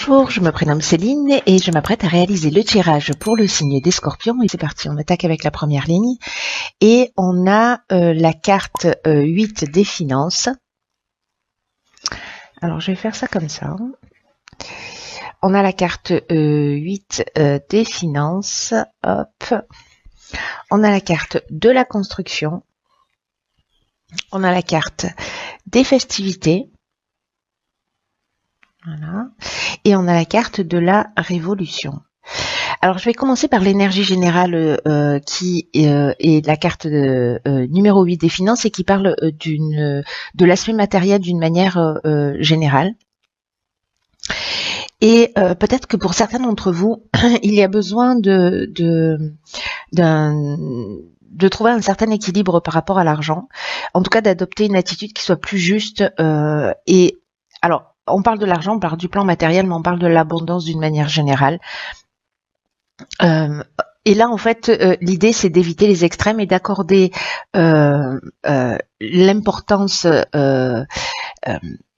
Bonjour, je me prénomme Céline et je m'apprête à réaliser le tirage pour le signe des Scorpions. Et c'est parti, on attaque avec la première ligne. Et on a la carte 8 des finances. Alors je vais faire ça comme ça. On a la carte 8 des finances. Hop. On a la carte de la construction. On a la carte des festivités. Voilà. Et on a la carte de la révolution. Alors, je vais commencer par l'énergie générale qui est la carte numéro 8 des finances et qui parle de l'aspect matériel d'une manière générale. Et peut-être que pour certains d'entre vous, il y a besoin de trouver un certain équilibre par rapport à l'argent. En tout cas, d'adopter une attitude qui soit plus juste. Et alors, on parle de l'argent, on parle du plan matériel, mais on parle de l'abondance d'une manière générale. Et là, en fait, l'idée, c'est d'éviter les extrêmes et d'accorder l'importance,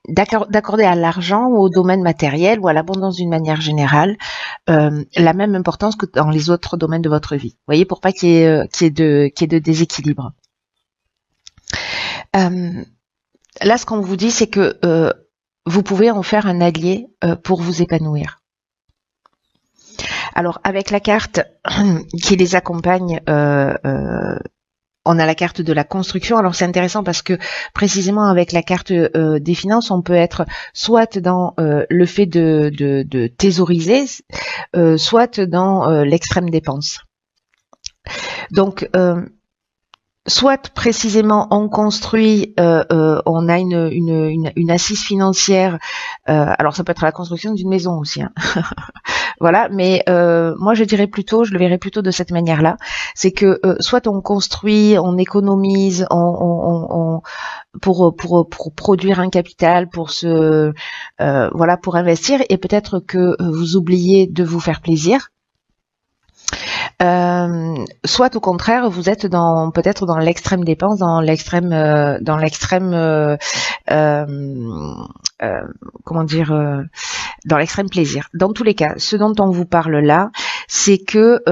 d'accorder à l'argent, au domaine matériel ou à l'abondance d'une manière générale, la même importance que dans les autres domaines de votre vie. Vous voyez, pour pas qu'il y ait de déséquilibre. Là, ce qu'on vous dit, c'est que vous pouvez en faire un allié pour vous épanouir. Alors, avec la carte qui les accompagne, on a la carte de la construction. Alors, c'est intéressant parce que précisément avec la carte des finances, on peut être soit dans le fait de thésauriser, soit dans l'extrême dépense. Donc, soit précisément on construit, on a une assise financière. Alors ça peut être la construction d'une maison aussi, hein. Voilà, mais moi je le verrais plutôt de cette manière-là. C'est que soit on construit, on économise, pour produire un capital, pour pour investir, et peut-être que vous oubliez de vous faire plaisir. Soit au contraire, vous êtes peut-être dans l'extrême dépense, dans l'extrême dans l'extrême plaisir. Dans tous les cas, ce dont on vous parle là, c'est que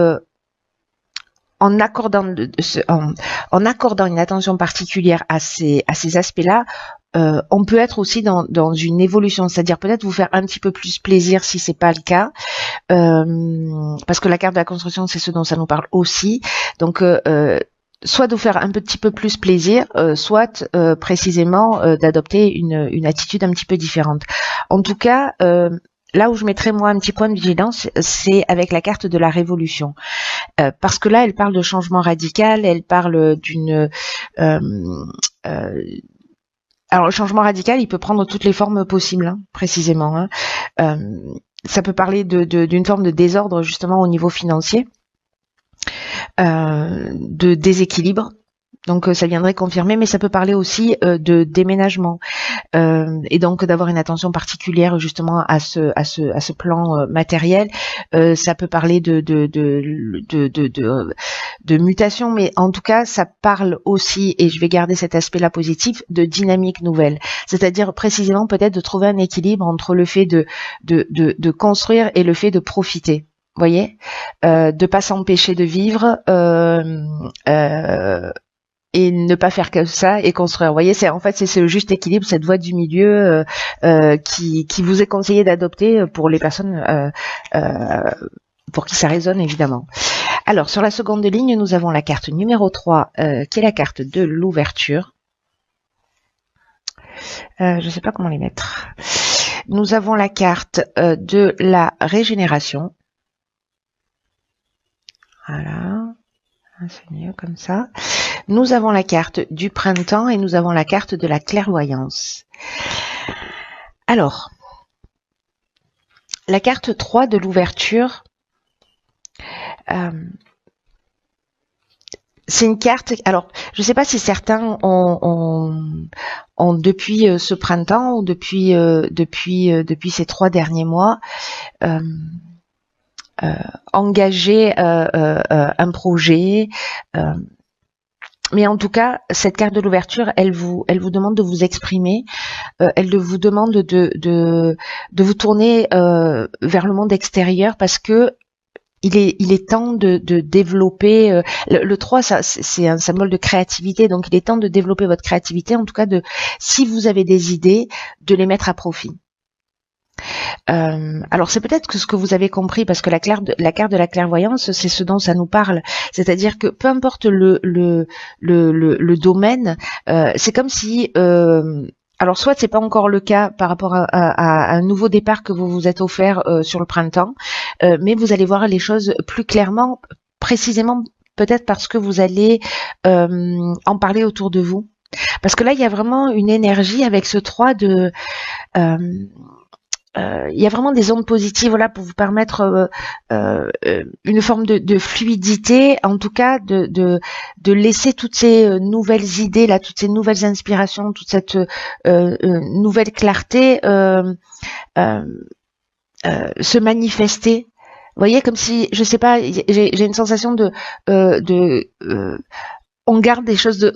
en accordant une attention particulière à ces aspects-là, on peut être aussi dans une évolution, c'est-à-dire peut-être vous faire un petit peu plus plaisir si c'est pas le cas, parce que la carte de la construction, c'est ce dont ça nous parle aussi. Donc soit de vous faire un petit peu plus plaisir, soit précisément d'adopter une attitude un petit peu différente. En tout cas, là où je mettrais moi un petit point de vigilance, c'est avec la carte de la révolution, parce que là, elle parle de changement radical, elle parle d'une alors le changement radical, il peut prendre toutes les formes possibles, hein, précisément. Hein. Ça peut parler d'une forme de désordre justement au niveau financier, de déséquilibre. Donc ça viendrait confirmer, mais ça peut parler aussi de déménagement, et donc d'avoir une attention particulière justement à ce plan matériel. Ça peut parler de mutation, mais en tout cas ça parle aussi, et je vais garder cet aspect-là positif, de dynamique nouvelle. C'est-à-dire précisément peut-être de trouver un équilibre entre le fait de construire et le fait de profiter. Vous voyez, de pas s'empêcher de vivre. Et ne pas faire que ça et construire. Vous voyez, c'est ce juste équilibre, cette voie du milieu qui vous est conseillé d'adopter pour les personnes pour qui ça résonne évidemment. Alors, sur la seconde ligne, nous avons la carte numéro 3 qui est la carte de l'ouverture. Je ne sais pas comment les mettre. Nous avons la carte de la régénération. Voilà. C'est mieux comme ça. Nous avons la carte du printemps et nous avons la carte de la clairvoyance. Alors, la carte 3 de l'ouverture, c'est une carte, alors je ne sais pas si certains ont depuis ce printemps ou depuis ces 3 derniers mois, engager un projet, Mais en tout cas, cette carte de l'ouverture, elle vous demande de vous exprimer, elle vous demande de vous tourner vers le monde extérieur parce que il est temps de développer. Le 3, c'est un symbole de créativité, donc il est temps de développer votre créativité. En tout cas, si vous avez des idées, de les mettre à profit. Alors c'est peut-être que ce que vous avez compris, parce que la carte de la clairvoyance, c'est ce dont ça nous parle. C'est-à-dire que peu importe le domaine, c'est comme si alors soit c'est pas encore le cas par rapport à un nouveau départ que vous vous êtes offert sur le printemps, mais vous allez voir les choses plus clairement, précisément peut-être parce que vous allez en parler autour de vous. Parce que là, il y a vraiment une énergie avec ce 3 de... il y a vraiment des ondes positives, voilà, pour vous permettre une forme de fluidité, en tout cas de laisser toutes ces nouvelles idées là, toutes ces nouvelles inspirations, toute cette nouvelle clarté se manifester. Vous voyez, comme si, je sais pas, j'ai une sensation on garde des choses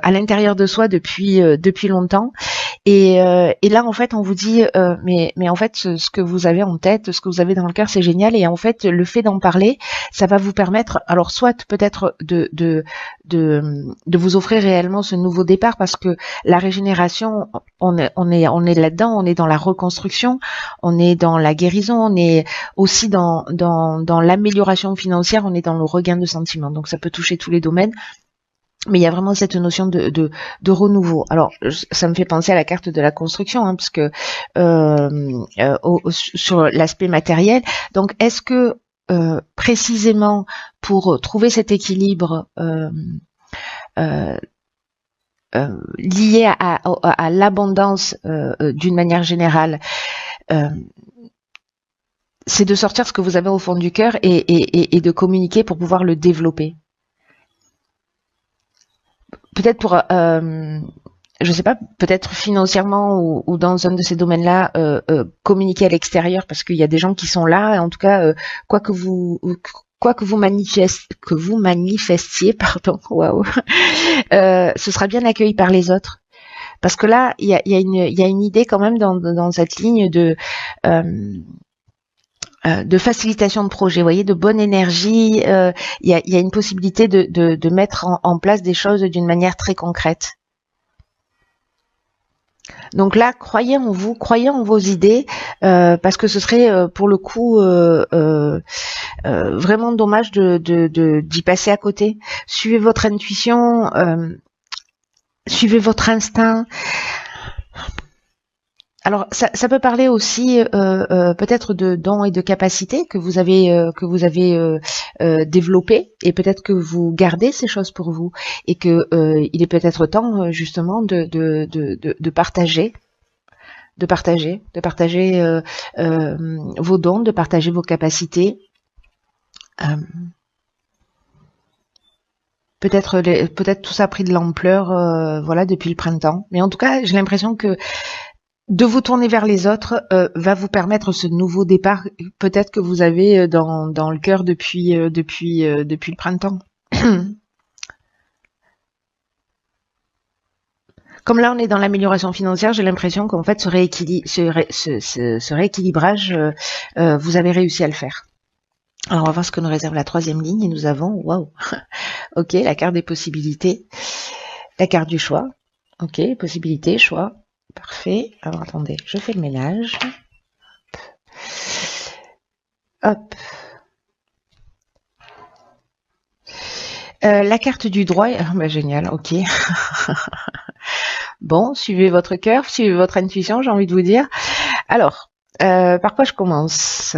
à l'intérieur de soi depuis longtemps. Et là, en fait, on vous dit, mais en fait, ce que vous avez en tête, ce que vous avez dans le cœur, c'est génial. Et en fait, le fait d'en parler, ça va vous permettre, alors soit peut-être de vous offrir réellement ce nouveau départ, parce que la régénération, on est là-dedans, on est dans la reconstruction, on est dans la guérison, on est aussi dans l'amélioration financière, on est dans le regain de sentiments. Donc, ça peut toucher tous les domaines. Mais il y a vraiment cette notion de renouveau. Alors, ça me fait penser à la carte de la construction, hein, parce que sur l'aspect matériel. Donc, est-ce que précisément pour trouver cet équilibre lié à l'abondance d'une manière générale, c'est de sortir ce que vous avez au fond du cœur et de communiquer pour pouvoir le développer. Peut-être pour, je sais pas, peut-être financièrement ou dans un de ces domaines-là, communiquer à l'extérieur, parce qu'il y a des gens qui sont là. Et en tout cas, quoi que vous manifestiez, pardon, waouh, ce sera bien accueilli par les autres. Parce que là, il y a une idée quand même dans cette ligne de facilitation de projet, vous voyez, de bonne énergie. Il y a une possibilité de mettre en place des choses d'une manière très concrète. Donc là, croyez en vous, croyez en vos idées, parce que ce serait pour le coup vraiment dommage d'y passer à côté. Suivez votre intuition, suivez votre instinct. Alors, ça peut parler aussi peut-être de dons et de capacités que vous avez développées, et peut-être que vous gardez ces choses pour vous, et que il est peut-être temps justement de partager, vos dons, de partager vos capacités. Peut-être tout ça a pris de l'ampleur, voilà, depuis le printemps. Mais en tout cas, j'ai l'impression que de vous tourner vers les autres va vous permettre ce nouveau départ, peut-être que vous avez dans le cœur depuis le printemps. Comme là on est dans l'amélioration financière, j'ai l'impression qu'en fait ce rééquilibrage, vous avez réussi à le faire. Alors on va voir ce que nous réserve la troisième ligne, et nous avons, waouh, ok, la carte des possibilités, la carte du choix, ok, possibilités, choix. Parfait. Alors attendez, je fais le ménage. Hop. La carte du droit. Bah, génial, ok. Bon, suivez votre cœur, suivez votre intuition, j'ai envie de vous dire. Alors, par quoi je commence ?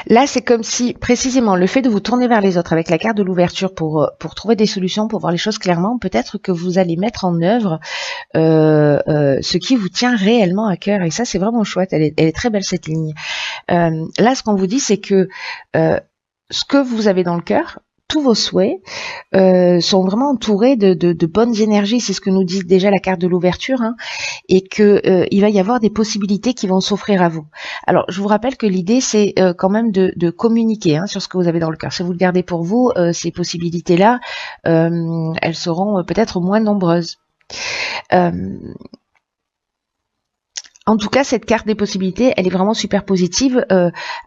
Là, c'est comme si, précisément, le fait de vous tourner vers les autres avec la carte de l'ouverture pour trouver des solutions, pour voir les choses clairement, peut-être que vous allez mettre en œuvre ce qui vous tient réellement à cœur. Et ça, c'est vraiment chouette. Elle est très belle, cette ligne. Là, ce qu'on vous dit, c'est que ce que vous avez dans le cœur, tous vos souhaits sont vraiment entourés de bonnes énergies. C'est ce que nous dit déjà la carte de l'ouverture, hein, et que il va y avoir des possibilités qui vont s'offrir à vous. Alors, je vous rappelle que l'idée, c'est quand même de communiquer, hein, sur ce que vous avez dans le cœur. Si vous le gardez pour vous, ces possibilités-là, elles seront peut-être moins nombreuses. En tout cas, cette carte des possibilités, elle est vraiment super positive.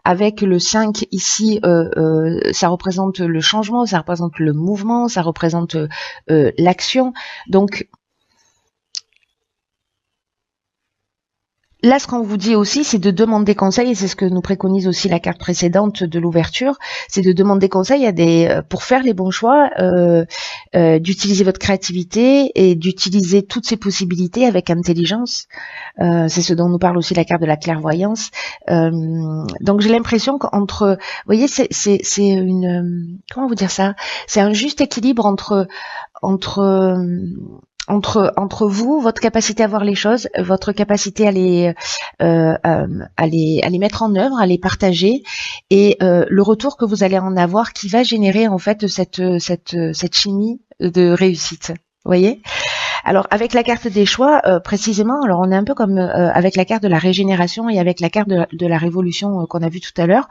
Avec le 5 ici, ça représente le changement, ça représente le mouvement, ça représente l'action. Donc là, ce qu'on vous dit aussi, c'est de demander conseil, et c'est ce que nous préconise aussi la carte précédente de l'ouverture, c'est de demander conseil pour faire les bons choix, d'utiliser votre créativité et d'utiliser toutes ces possibilités avec intelligence. C'est ce dont nous parle aussi la carte de la clairvoyance. Donc j'ai l'impression qu'entre, vous voyez, c'est une, comment vous dire ça, c'est un juste équilibre entre vous, votre capacité à voir les choses, votre capacité à les mettre en œuvre, à les partager, et le retour que vous allez en avoir qui va générer en fait cette chimie de réussite. Vous voyez ? Alors avec la carte des choix, précisément, alors on est un peu comme avec la carte de la régénération et avec la carte de la révolution qu'on a vue tout à l'heure.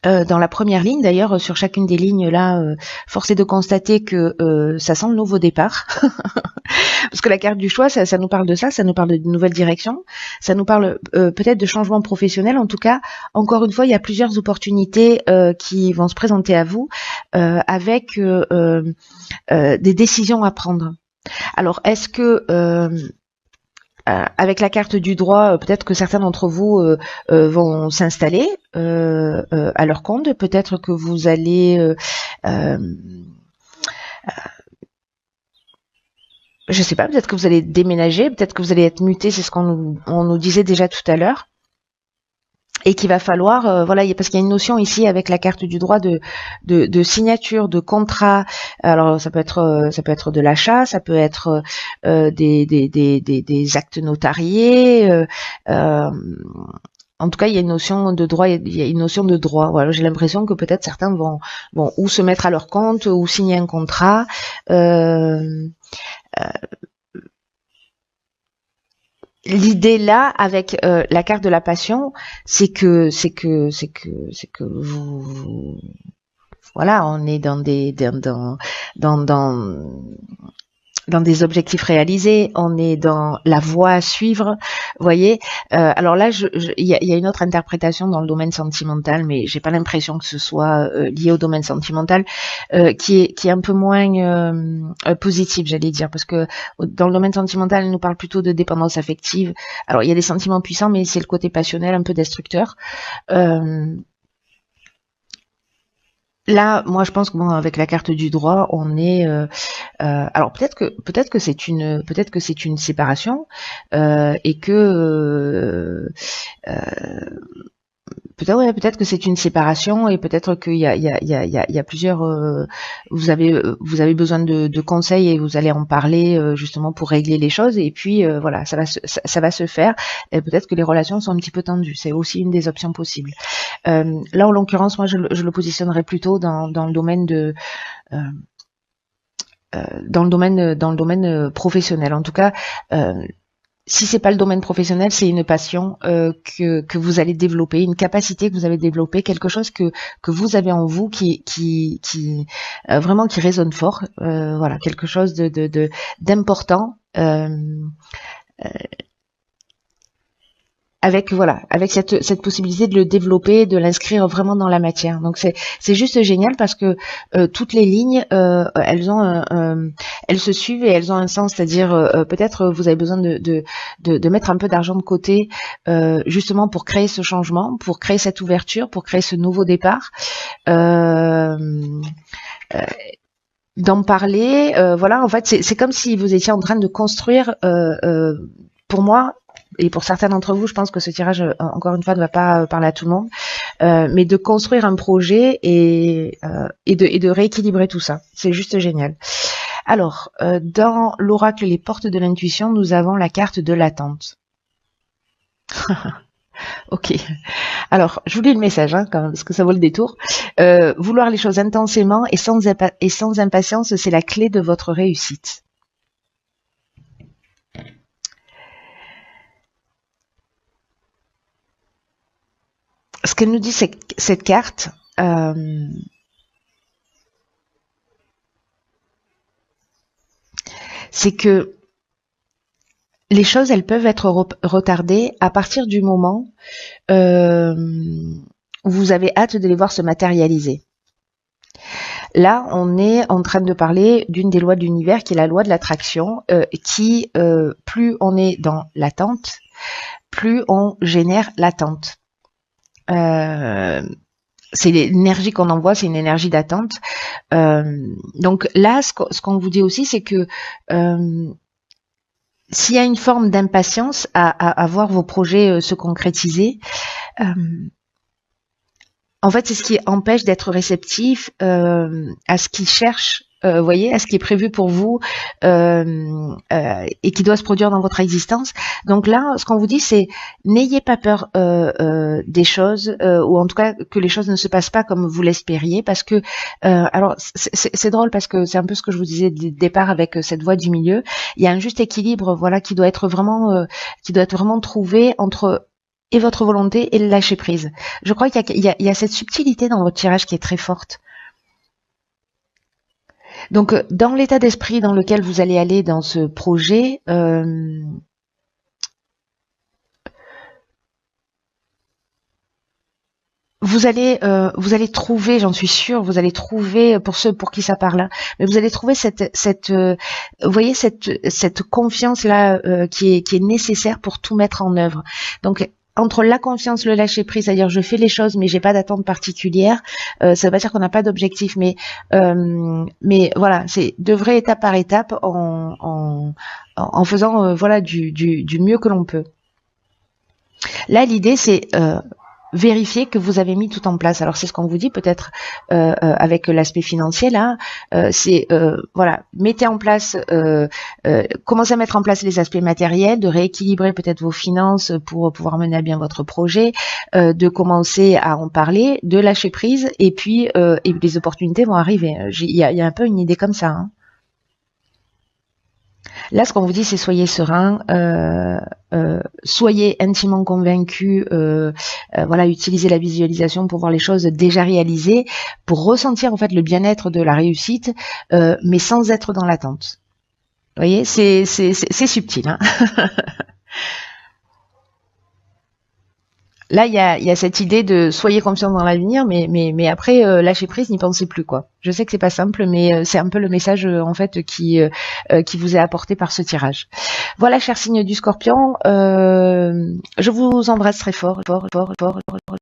Dans la première ligne, d'ailleurs, sur chacune des lignes là, force est de constater que ça sent le nouveau départ. Parce que la carte du choix, ça nous parle de ça nous parle de nouvelles directions, ça nous parle peut-être de changement professionnel. En tout cas, encore une fois, il y a plusieurs opportunités qui vont se présenter à vous avec des décisions à prendre. Alors, est-ce que avec la carte du droit, peut-être que certains d'entre vous vont s'installer à leur compte. Peut-être que vous allez, je sais pas, peut-être que vous allez déménager, peut-être que vous allez être muté. C'est ce qu'on nous disait déjà tout à l'heure. Et qu'il va falloir, voilà, parce qu'il y a une notion ici avec la carte du droit de signature, de contrat. Alors ça peut être de l'achat, ça peut être des actes notariés. En tout cas, il y a une notion de droit. Il y a une notion de droit. Voilà, j'ai l'impression que peut-être certains vont ou se mettre à leur compte ou signer un contrat. L'idée là, avec la carte de la passion, c'est que vous, voilà, on est dans des objectifs réalisés, on est dans la voie à suivre, vous voyez. Alors là, il y a une autre interprétation dans le domaine sentimental, mais j'ai pas l'impression que ce soit lié au domaine sentimental, qui est un peu moins positive, j'allais dire, parce que dans le domaine sentimental, elle nous parle plutôt de dépendance affective. Alors il y a des sentiments puissants, mais c'est le côté passionnel, un peu destructeur. Là, moi, je pense que avec la carte du droit, on est. Alors peut-être que c'est une séparation et que peut-être que c'est une séparation et peut-être qu'il y a plusieurs. Vous avez besoin de conseils et vous allez en parler justement pour régler les choses, et puis voilà, ça va se faire. Et peut-être que les relations sont un petit peu tendues. C'est aussi une des options possibles. Là, en l'occurrence, moi, je le positionnerais plutôt dans le domaine dans le domaine professionnel. En tout cas, si c'est pas le domaine professionnel, c'est une passion que vous allez développer, une capacité que vous avez développée, quelque chose que vous avez en vous qui vraiment qui résonne fort. Voilà, quelque chose d'important. Avec cette possibilité de le développer, de l'inscrire vraiment dans la matière. Donc c'est juste génial parce que toutes les lignes elles se suivent et elles ont un sens, c'est-à-dire peut-être vous avez besoin de mettre un peu d'argent de côté justement pour créer ce changement, pour créer cette ouverture, pour créer ce nouveau départ. D'en parler, voilà, en fait c'est comme si vous étiez en train de construire pour moi. Et pour certains d'entre vous, je pense que ce tirage, encore une fois, ne va pas parler à tout le monde, mais de construire un projet et de rééquilibrer tout ça. C'est juste génial. Alors, dans l'oracle Les Portes de l'intuition, nous avons la carte de l'attente. Ok. Alors, je vous lis le message, hein, quand même, parce que ça vaut le détour. Vouloir les choses intensément et sans impatience, c'est la clé de votre réussite. Ce qu'elle nous dit, cette carte, c'est que les choses, elles peuvent être retardées à partir du moment où vous avez hâte de les voir se matérialiser. Là, on est en train de parler d'une des lois de l'univers qui est la loi de l'attraction, qui, plus on est dans l'attente, plus on génère l'attente. C'est l'énergie qu'on envoie, c'est une énergie d'attente. Donc là, ce qu'on vous dit aussi, c'est que s'il y a une forme d'impatience à voir vos projets se concrétiser, en fait, c'est ce qui empêche d'être réceptif à ce qui cherche, voyez, à ce qui est prévu pour vous et qui doit se produire dans votre existence. Donc là, ce qu'on vous dit, c'est n'ayez pas peur des choses, ou en tout cas que les choses ne se passent pas comme vous l'espériez, parce que, alors c'est drôle parce que c'est un peu ce que je vous disais du départ avec cette voie du milieu. Il y a un juste équilibre, voilà, qui doit être vraiment trouvé entre et votre volonté et le lâcher prise. Je crois qu'il y a cette subtilité dans votre tirage qui est très forte. Donc, dans l'état d'esprit dans lequel vous allez aller dans ce projet, vous allez trouver, j'en suis sûre, vous allez trouver, pour ceux pour qui ça parle, hein, mais vous allez trouver vous voyez, cette confiance là qui est nécessaire pour tout mettre en œuvre. Donc entre la confiance, le lâcher prise, c'est-à-dire je fais les choses mais j'ai pas d'attente particulière, ça veut pas dire qu'on n'a pas d'objectif, mais voilà, c'est d'œuvrer étape par étape en faisant voilà du mieux que l'on peut. Là, l'idée c'est vérifier que vous avez mis tout en place. Alors c'est ce qu'on vous dit peut-être avec l'aspect financier là, c'est voilà, mettez en place, commencez à mettre en place les aspects matériels, de rééquilibrer peut-être vos finances pour pouvoir mener à bien votre projet, de commencer à en parler, de lâcher prise et puis et les opportunités vont arriver. Il y a un peu une idée comme ça. Hein. Là, ce qu'on vous dit, c'est soyez serein, soyez intimement convaincu, voilà, utilisez la visualisation pour voir les choses déjà réalisées, pour ressentir en fait le bien-être de la réussite, mais sans être dans l'attente. Vous voyez, c'est subtil. Hein. Là, il y a cette idée de soyez confiant dans l'avenir, mais après lâcher prise, n'y pensez plus quoi. Je sais que c'est pas simple, mais c'est un peu le message en fait qui vous est apporté par ce tirage. Voilà, cher signe du Scorpion, je vous embrasse très fort, fort, fort, fort.